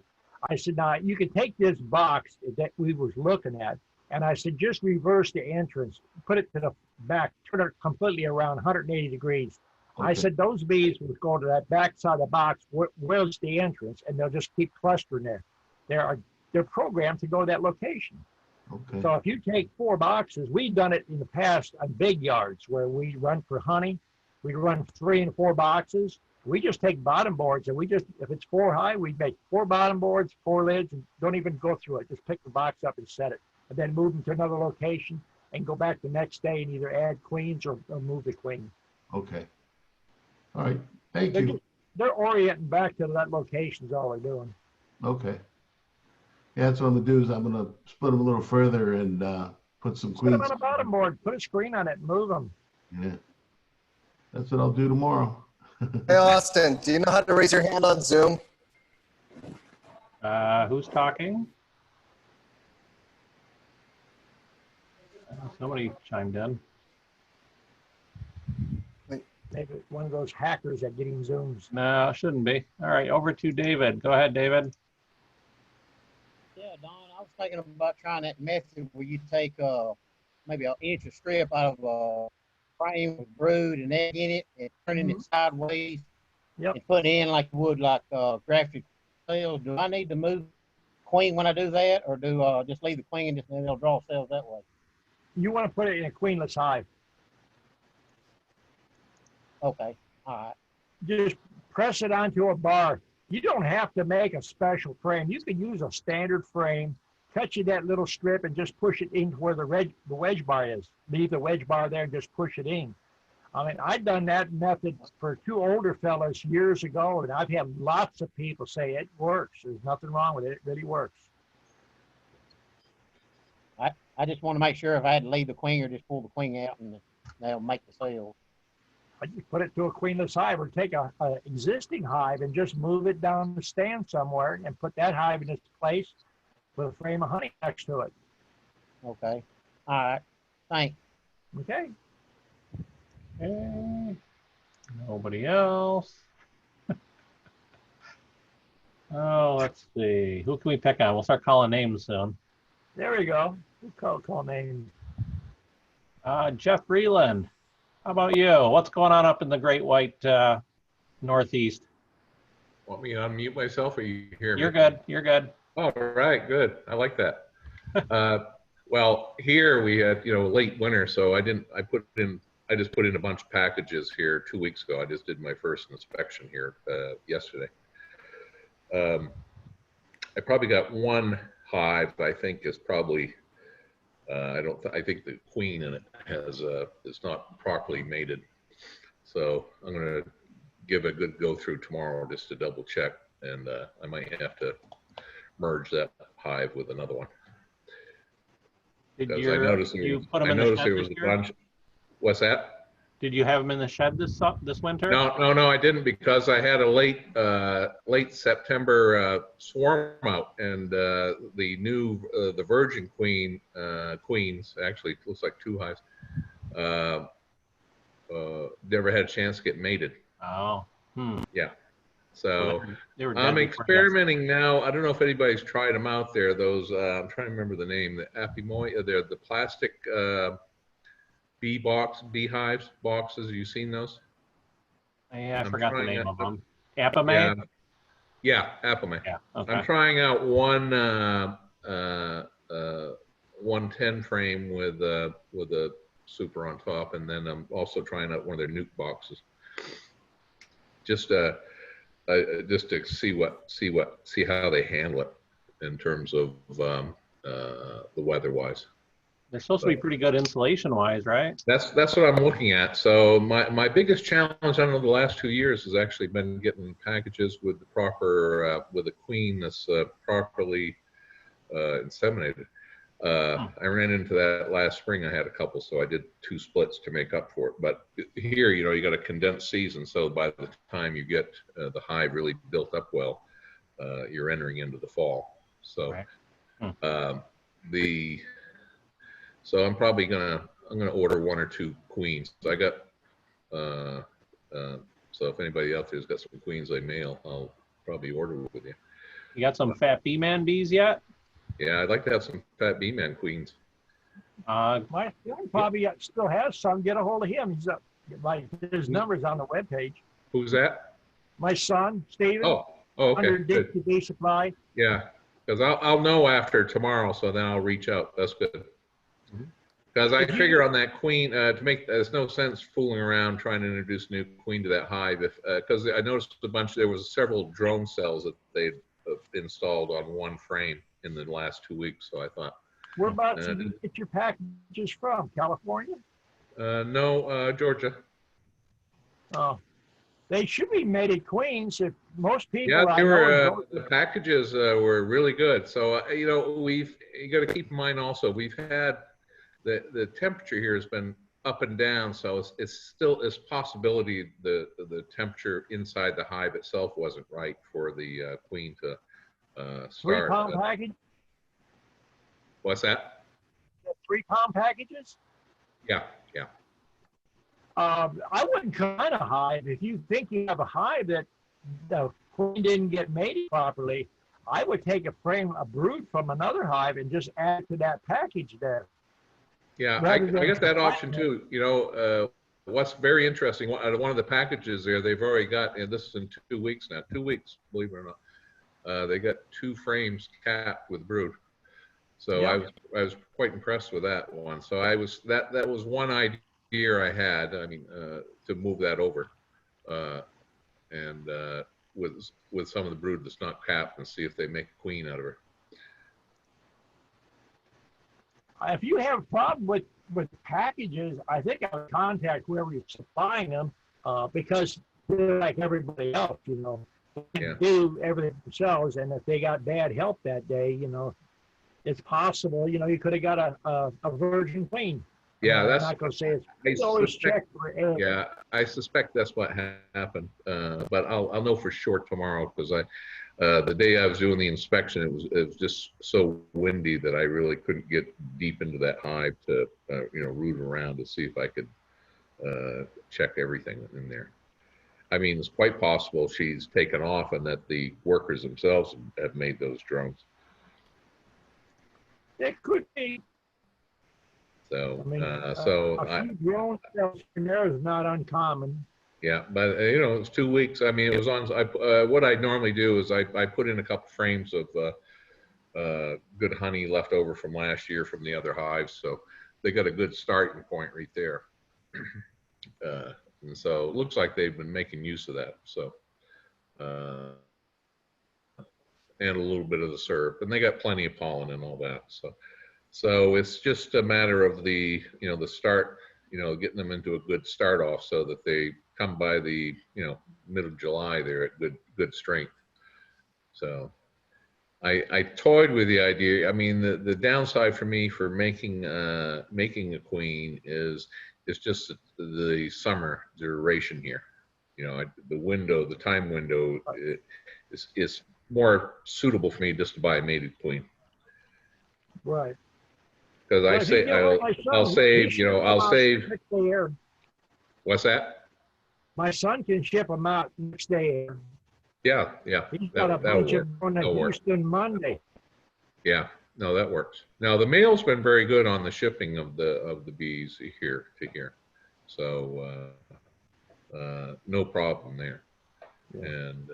I said, now you can take this box that we was looking at, and I said, just reverse the entrance, put it to the back, turn it completely around 180 degrees. Okay. I said, those bees will go to that back side of the box, where's the entrance, and they'll just keep clustering there. They're programmed to go to that location. Okay. So if you take 4 boxes, we've done it in the past on big yards where we run for honey. We run 3 and 4 boxes. We just take bottom boards and if it's 4 high, we make 4 bottom boards, 4 lids, and don't even go through it. Just pick the box up and set it, and then move them to another location and go back the next day and either add queens or move the queen. Okay. All right. Thank you. They're orienting back to that location is all they're doing. Okay. Yeah, that's what I'm gonna do is I'm gonna split them a little further and put some queens. Put them on a bottom board, put a screen on it and move them. Yeah. That's what I'll do tomorrow. Hey, Austin, do you know how to raise your hand on Zoom? Who's talking? Somebody chimed in. Maybe one of those hackers that getting Zooms. No, it shouldn't be. All right, over to David. Go ahead, David. Yeah, Don, I was thinking about trying that method where you take maybe an inch of strip out of a frame with brood and egg in it and turning it sideways and put it in like you would like grafted cells. Do I need to move queen when I do that, or do just leave the queen and it'll draw cells that way? You want to put it in a queenless hive. Okay, all right. Just press it onto a bar. You don't have to make a special frame. You can use a standard frame, cut you that little strip and just push it in where the wedge bar is. Leave the wedge bar there and just push it in. I mean, I've done that method for 2 older fellas years ago, and I've had lots of people say it works. There's nothing wrong with it. It really works. I just want to make sure if I had to leave the queen or just pull the queen out and that'll make the cells. I just put it to a queenless hive or take a existing hive and just move it down the stand somewhere and put that hive in its place with a frame of honey next to it. Okay. All right. Thanks. Okay. Okay. Nobody else. Oh, let's see. Who can we pick on? We'll start calling names soon. There we go. We'll call names. Jeff Breland. How about you? What's going on up in the Great White Northeast? Want me to unmute myself, or you hear me? You're good. You're good. All right, good. I like that. Well, here we had, late winter, so I just put in a bunch of packages here 2 weeks ago. I just did my first inspection here yesterday. I probably got one hive I think is probably I think the queen in it is not properly mated. So I'm going to give a good go through tomorrow just to double check, and I might have to merge that hive with another one. Because I noticed there was a bunch. What's that? Did you have them in the shed this winter? No, I didn't, because I had a late September swarm out, and the new the virgin queens, actually it looks like 2 hives, never had a chance to get mated. Oh. Yeah. So they were I'm experimenting now. I don't know if anybody's tried them out there. Those I'm trying to remember the name. The Apimoy, they're the plastic beehives boxes. Have you seen those? Yeah, I forgot the name of them. Apime? Yeah, Apime. Yeah, okay. I'm trying out one 110 frame with a super on top, and then I'm also trying out one of their nuke boxes. Just to see how they handle it in terms of the weather-wise. They're supposed to be pretty good insulation-wise, right? That's what I'm looking at. So my biggest challenge over the last 2 years has actually been getting packages with the proper with a queen that's properly inseminated. I ran into that last spring. I had a couple, so I did 2 splits to make up for it. But here, you got a condensed season, so by the time you get the hive really built up well, you're entering into the fall. So right. So I'm probably gonna order 1 or 2 queens. I got so if anybody out there's got some queens they mail, I'll probably order with you. You got some fat B-man bees yet? Yeah, I'd like to have some fat B-man queens. My son probably still has some. Get a hold of him. He's up. His number's on the webpage. Who's that? My son, Steven. Oh, okay. Under Bee Supply. Yeah, because I'll know after tomorrow, so then I'll reach out. That's good. Because I figure on that queen there's no sense fooling around trying to introduce a new queen to that hive because I noticed there was several drone cells that they'd installed on 1 frame in the last 2 weeks. So I thought, whereabouts did you get your packages from? California? No, Georgia. Oh, they should be mated queens. If most people, yeah, they were. The packages were really good. So you got to keep in mind also we've had the temperature here has been up and down, so it's still a possibility the temperature inside the hive itself wasn't right for the queen to start. 3-pound package? What's that? 3-pound packages? Yeah, yeah. I wouldn't kind of hive if you think you have a hive that the queen didn't get mated properly. I would take a brood from another hive and just add to that package there. Yeah, I get that option too. What's very interesting, one of the packages there, they've already got, and this is in 2 weeks now, 2 weeks, believe it or not. They got 2 frames capped with brood. So I was quite impressed with that one. So that was one idea I had. I mean, to move that over, and with some of the brood that's not capped, and see if they make a queen out of her. If you have a problem with packages, I think I'll contact whoever is supplying them because they're like everybody else, They do everything themselves, and if they got bad help that day, it's possible, you could have got a virgin queen. Yeah, I'm not going to say it's always check for eggs. Yeah, I suspect that's what happened, but I'll know for sure tomorrow because the day I was doing the inspection, it was just so windy that I really couldn't get deep into that hive to root around to see if I could check everything in there. I mean, it's quite possible she's taken off and that the workers themselves have made those drones. It could be. So, a few drone cells in there is not uncommon. Yeah, but it's 2 weeks. I mean, it was on. What I normally do is I put in a couple frames of good honey left over from last year from the other hives, so they got a good starting point right there. And so it looks like they've been making use of that. So, and a little bit of the syrup, and they got plenty of pollen and all that. So it's just a matter of the the start. Getting them into a good start off so that they come by the mid of July they're at good strength. So I toyed with the idea. I mean, the downside for me for making a queen is just the summer duration here. The time window is more suitable for me just to buy a mated queen. Right. Because I'll save. What's that? My son can ship them out next day. Yeah. He's got a bunch of on the Houston Monday. Yeah, no, that works. Now the mail's been very good on the shipping of the bees here to here, so no problem there. Yeah. And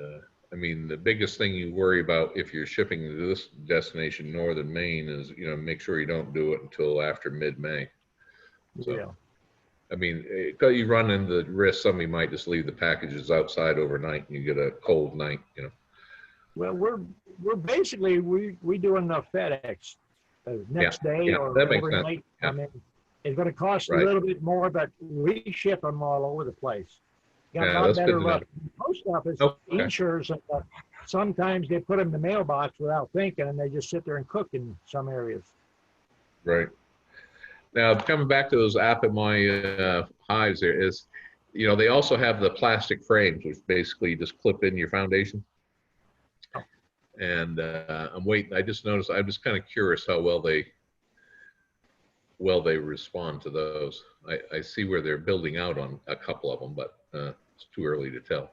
I mean, the biggest thing you worry about if you're shipping to this destination, northern Maine, is, you know, make sure you don't do it until after mid-May. So, Yeah. I mean, you run into the risk somebody might just leave the packages outside overnight and you get a cold night, you know. Well, we're basically we doing the FedEx next day yeah, or that makes every sense. night. Yeah. I mean, it's going to cost a Right. little bit more, but we ship them all over the place. Got Yeah, a lot that's better good to know. luck. Post office Okay. insures that sometimes they put them in the mailbox without thinking, and they just sit there and cook in some areas. Right. Now, coming back to those Apamai hives, there is, you know, they also have the plastic frames, which basically you just clip in your foundation. And I'm waiting. I just noticed. I'm just kind of curious how well they respond to those. I see where they're building out on a couple of them, but it's too early to tell.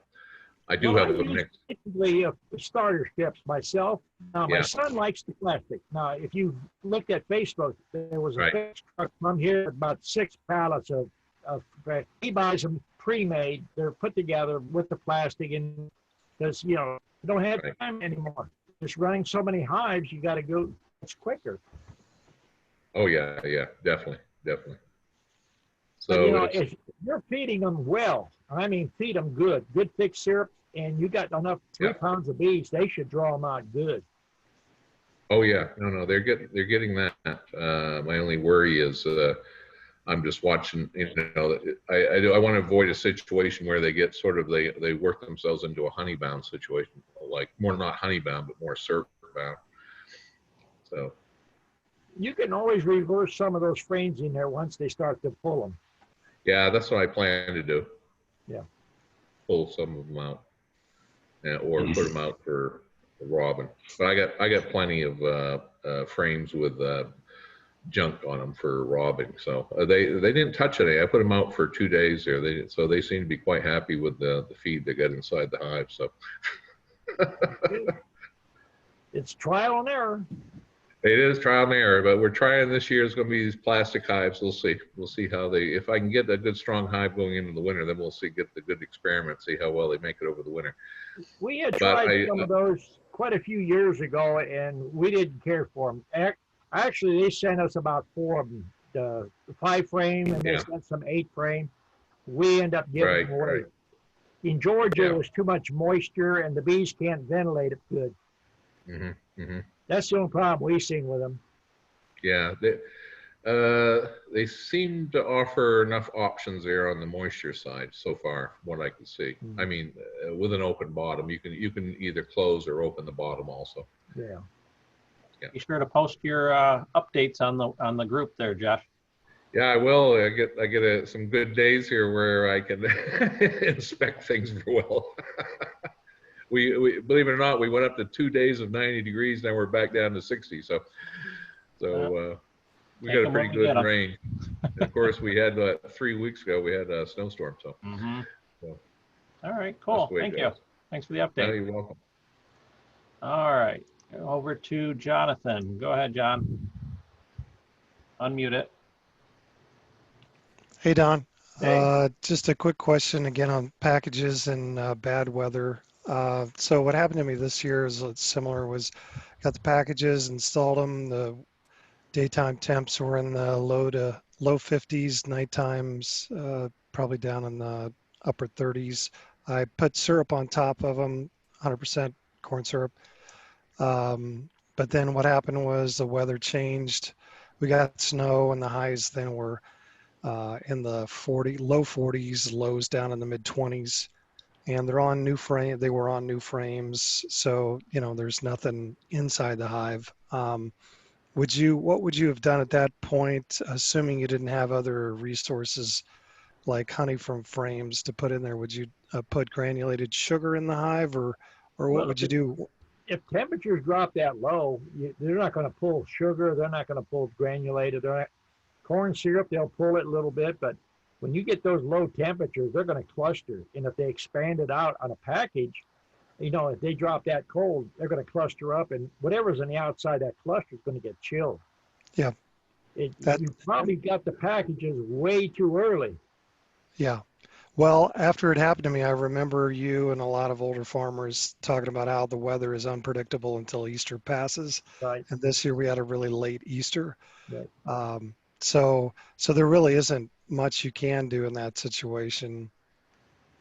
I do Well, have I a use mix. typically starter strips myself. Now, my Yeah. son likes the plastic. Now, if you looked at Facebook, there was a Right. FedEx truck from here, about 6 pallets of he buys them pre-made. They're put together with the plastic, and because you know you don't have Right. time anymore. Just running so many hives, you got to go. It's quicker. Oh yeah, yeah, definitely. But So you know, it's, if you're feeding them well, I mean, feed them good thick syrup, and you got enough 3 pounds of bees, they should draw them out good. oh yeah, no, they're getting that. My only worry is I'm just watching. You know, I want to avoid a situation where they get sort of they work themselves into a honey bound situation, like more not honey bound but more syrup bound. So You can always reverse some of those frames in there once they start to pull them. yeah, that's what I plan to do. Yeah. Pull some of them out, or put them out for robin. But I got plenty of frames with junk on them for robbing. So they didn't touch any. I put them out for 2 days there. So they seem to be quite happy with the feed they got inside the hive. So It's trial and error. it is trial and error, but we're trying this year. It's going to be these plastic hives. We'll see. We'll see how if I can get a good strong hive going into the winter, then we'll get the good experiment, see how well they make it over the winter. We had tried some of those quite a few years ago, and we didn't care for them. Actually, they sent us about 4 of them, the 5 frame, and they sent some 8 frame. We end up giving them away. Right. In Georgia, there was too much moisture, and the bees can't ventilate it good. That's the only problem we've seen with them. Yeah, they seem to offer enough options there on the moisture side so far, from what I can see. I mean, with an open bottom, you can either close or open the bottom also. Yeah. Be sure to post your updates on the group there, Jeff. Yeah, I will. I get some good days here where I can inspect things well. We believe it or not, we went up to 2 days of 90 degrees. Now we're back down to 60. So we got a pretty good rain. And of course, we had 3 weeks ago we had a snowstorm. So. So all right, cool. Thank you. Thanks for the update. Yeah, you're welcome. All right, over to Jonathan. Go ahead, John. Unmute it. Hey, Don. Hey. Just a quick question again on packages and bad weather. So what happened to me this year is similar. Got the packages, installed them. The daytime temps were in the low 50s. Night times probably down in the upper 30s. I put syrup on top of them, 100% corn syrup. But then what happened was the weather changed. We got snow, and the highs then were in the low 40s, lows down in the mid 20s, and they're on new frame. They were on new frames, so you know there's nothing inside the hive. What would you have done at that point, assuming you didn't have other resources like honey from frames to put in there? Would you put granulated sugar in the hive, or what would you do? If temperatures drop that low, they're not going to pull sugar. They're not going to pull granulated. Corn syrup, they'll pull it a little bit, but when you get those low temperatures, they're going to cluster. And if they expand it out on a package, you know, if they drop that cold, they're going to cluster up, and whatever's on the outside of that cluster is going to get chilled. Yeah. You probably got the packages way too early. Yeah. Well, after it happened to me, I remember you and a lot of older farmers talking about how the weather is unpredictable until Easter passes. Right. And this year we had a really late Easter. Right. So there really isn't much you can do in that situation.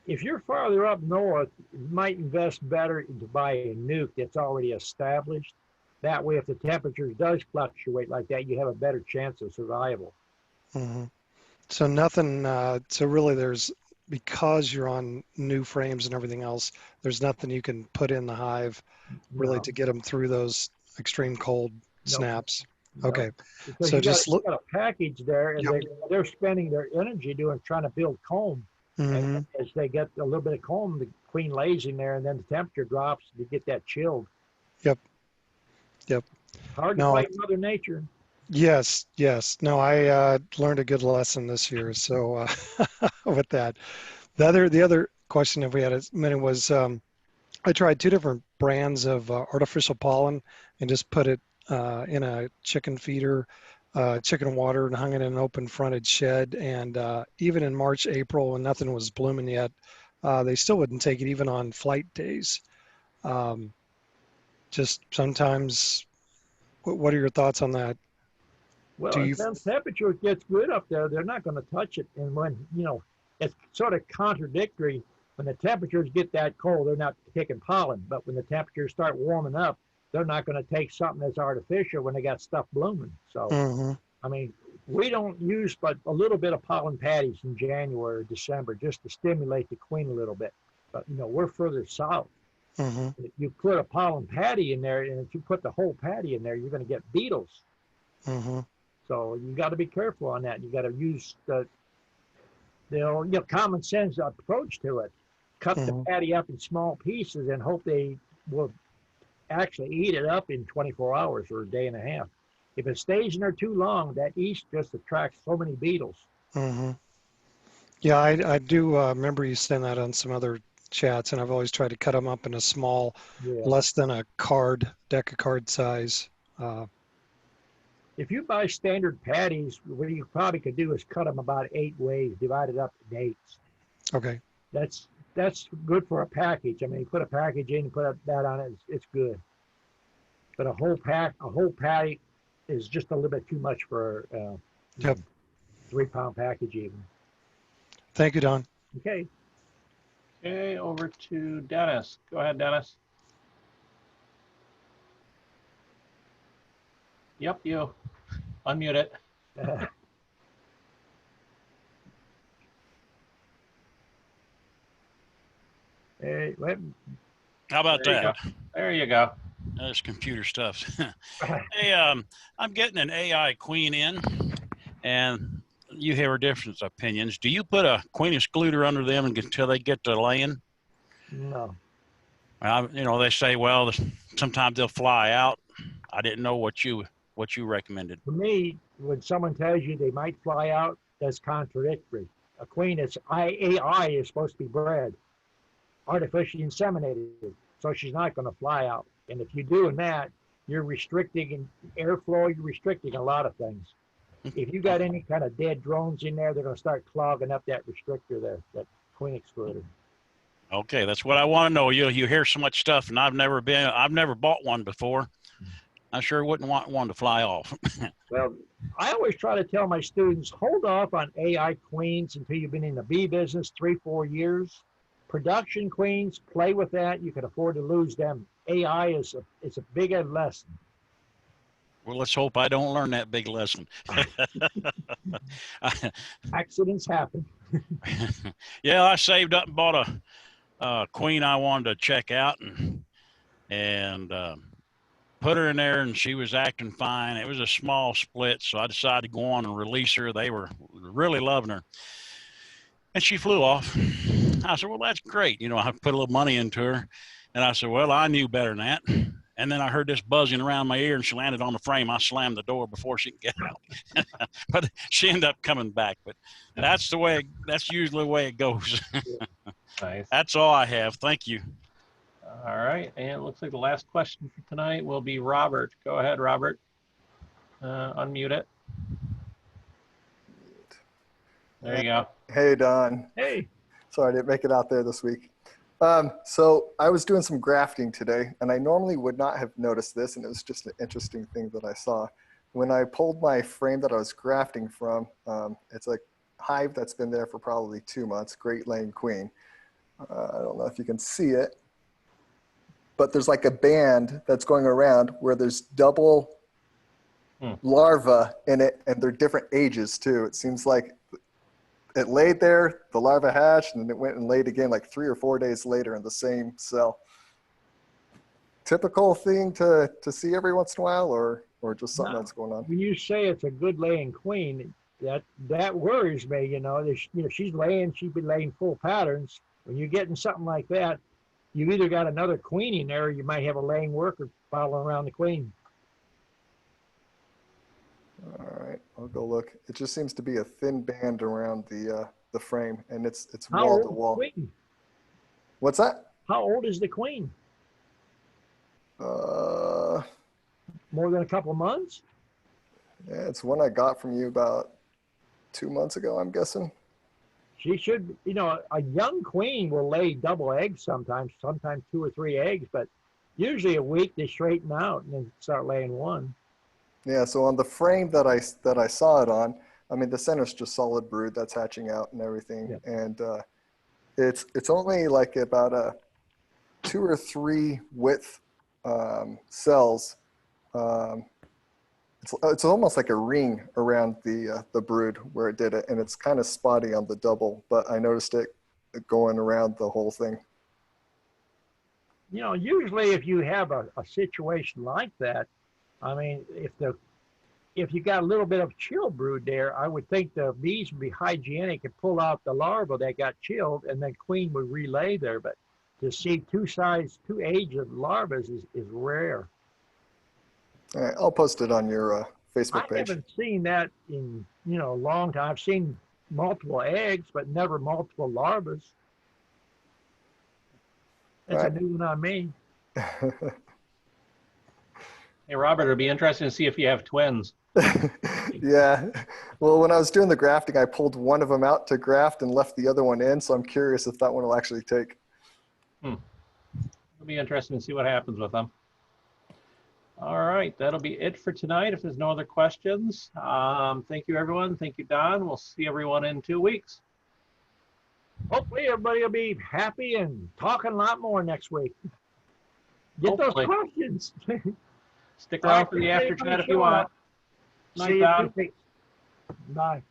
If you're farther up north, you might invest better to buy a nuke that's already established. That way, if the temperatures does fluctuate like that, you have a better chance of survival. hmm So nothing, so really because you're on new frames and everything else, there's nothing you can put in the hive really No, to get them through those extreme cold no, snaps. no. Okay. Because So you got, just look. a package there, and Yep. they're spending their energy trying to build comb. hmm And as they get a little bit of comb, the queen lays in there, and then the temperature drops. You get that chilled. Yep. Yep. Hard to No, fight Mother Nature. yes, yes. No, I learned a good lesson this year. So with that, the other question, if we had a minute, was I tried two different brands of artificial pollen and just put it in a chicken feeder, chicken water, and hung it in an open fronted shed. And even in March, April, when nothing was blooming yet, they still wouldn't take it even on flight days. Um, just sometimes, what are your thoughts on that? Well, Do you? until temperature gets good up there, they're not going to touch it. And when, it's sort of contradictory. When the temperatures get that cold, they're not taking pollen. But when the temperatures start warming up, they're not going to take something that's artificial when they got stuff blooming. So, hmm I mean, we don't use but a little bit of pollen patties in January or December just to stimulate the queen a little bit. But, we're further south. hmm If you put a pollen patty in there, and if you put the whole patty in there, you're going to get beetles. hmm So you got to be careful on that. You got to use the common sense approach to it. Cut the hmm patty up in small pieces and hope they will actually eat it up in 24 hours or a day and a half. If it stays in there too long, that yeast just attracts so many beetles. hmm Yeah, I do remember you saying that on some other chats, and I've always tried to cut them up in a small, Yeah. less than a deck of card size. Uh, If you buy standard patties, what you probably could do is cut them about 8 ways, divide it up in eighths. okay. That's good for a package. I mean, you put a package in, you put that on it, it's good. But a whole patty is just a little bit too much for Yep. 3-pound package even. Thank you, Don. Okay. Okay, over to Dennis. Go ahead, Dennis. Yep, you. Unmute it. Hey, How about There you that? go. There you go. That's computer stuff. Hey, I'm getting an AI queen in, and you have different opinions. Do you put a queen excluder under them until they get to laying? No. They say, well, sometimes they'll fly out. I didn't know what you recommended. For me, when someone tells you they might fly out, that's contradictory. A queen AI is supposed to be bred, artificially inseminated, so she's not going to fly out. And if you're doing that, you're restricting airflow, you're restricting a lot of things. If you got any kind of dead drones in there, they're going to start clogging up that restrictor there, that queen excluder. Okay, that's what I want to know. You hear so much stuff, and I've never bought one before. I sure wouldn't want one to fly off. Well, I always try to tell my students, hold off on AI queens until you've been in the bee business 3-4 years. Production queens, play with that. You can afford to lose them. AI is a bigger lesson. Well, let's hope I don't learn that big lesson. Accidents happen. Yeah, I saved up and bought a queen I wanted to check out and put her in there, and she was acting fine. It was a small split, so I decided to go on and release her. They were really loving her. And she flew off. I said, well, that's great. I put a little money into her. And I said, well, I knew better than that. And then I heard this buzzing around my ear, and she landed on the frame. I slammed the door before she could get out. But she ended up coming back. But that's usually the way it goes. Nice. That's all I have. Thank you. All right, and it looks like the last question for tonight will be Robert. Go ahead, Robert. Unmute it. There you go. Hey, Don. Hey. Sorry, I didn't make it out there this week. So I was doing some grafting today, and I normally would not have noticed this, and it was just an interesting thing that I saw. When I pulled my frame that I was grafting from, it's a hive that's been there for probably 2 months, Great Laying Queen. I don't know if you can see it, but there's like a band that's going around where there's double larvae in it, and they're different ages too. It seems like it laid there, the larva hatched, and then it went and laid again like 3 or 4 days later in the same cell. Typical thing to see every once in a while, or just something that's going on? When you say it's a good laying queen, that worries me. She's been laying full patterns. When you're getting something like that, you've either got another queen in there, or you might have a laying worker following around the queen. All right, I'll go look. It just seems to be a thin band around the frame, and it's wall to wall. What's that? How old is the queen? More than a couple of months? Yeah, it's one I got from you about 2 months ago, I'm guessing. She should, a young queen will lay double eggs sometimes 2 or 3 eggs, but usually a week they straighten out and then start laying one. Yeah, so on the frame that I saw it on, I mean, the center's just solid brood that's hatching out and everything. Yeah. And it's only like about a 2 or 3 width cells. It's almost like a ring around the brood where it did it, and it's kind of spotty on the double, but I noticed it going around the whole thing. Usually if you have a situation like that, I mean, if you got a little bit of chill brood there, I would think the bees would be hygienic and pull out the larva that got chilled, and then queen would relay there. But to see two age of larvae is rare. All right, I'll post it on your Facebook page. I haven't seen that in a long time. I've seen multiple eggs, but never multiple larvae. That's a new one on me. Hey, Robert, it'll be interesting to see if you have twins. Yeah. Well, when I was doing the grafting, I pulled one of them out to graft and left the other one in. So I'm curious if that one will actually take. It'll be interesting to see what happens with them. All right, that'll be it for tonight. If there's no other questions, thank you, everyone. Thank you, Don. We'll see everyone in 2 weeks. Hopefully everybody will be happy and talking a lot more next week. Get those questions. Stick around for the after chat if you want. See you. Bye.